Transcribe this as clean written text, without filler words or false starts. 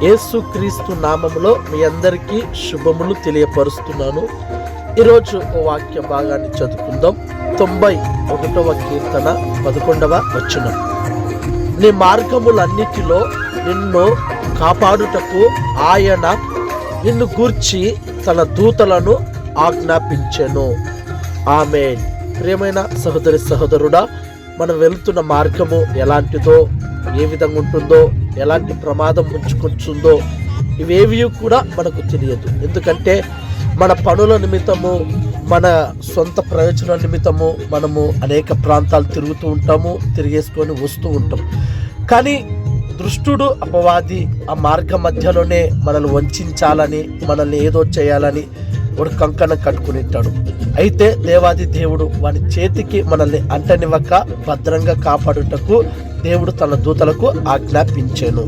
యేసుక్రీస్తు నామములో మీ అందరికీ శుభములు తెలియపరుస్తున్నాను. ఈరోజు వాక్య భాగాన్ని చదువుకుందాం. 91వ కీర్తన 11వ వచనం. నీ మార్గములన్నిటిలో నిన్ను కాపాడుటకు ఆయన నిన్ను గూర్చి తన దూతలను ఆజ్ఞాపించెను. ఆమేన్. ప్రియమైన సహోదరి సహోదరుడా, మనం వెళ్తున్న మార్గము ఎలాంటిదో, ఏ విధంగా ఉంటుందో, ఎలాంటి ప్రమాదం ముంచుకొచ్చుందో ఇవేవి కూడా మనకు తెలియదు. ఎందుకంటే మన పనుల నిమిత్తము, మన సొంత ప్రయోజనాల నిమిత్తము మనము అనేక ప్రాంతాలు తిరుగుతూ ఉంటాము, తిరిగేసుకొని వస్తూ ఉంటాం. కానీ దుష్టుడు, అపవాది ఆ మార్గం మధ్యలోనే మనల్ని వంచాలని, మనల్ని ఏదో చేయాలని వాడు కంకణం కట్టుకుని ఉంటాడు. అయితే దేవాది దేవుడు వాని చేతికి మనల్ని అంటనివ్వక భద్రంగా కాపాడుటకు దేవుడు తన దూతలకు ఆజ్ఞాపించెను.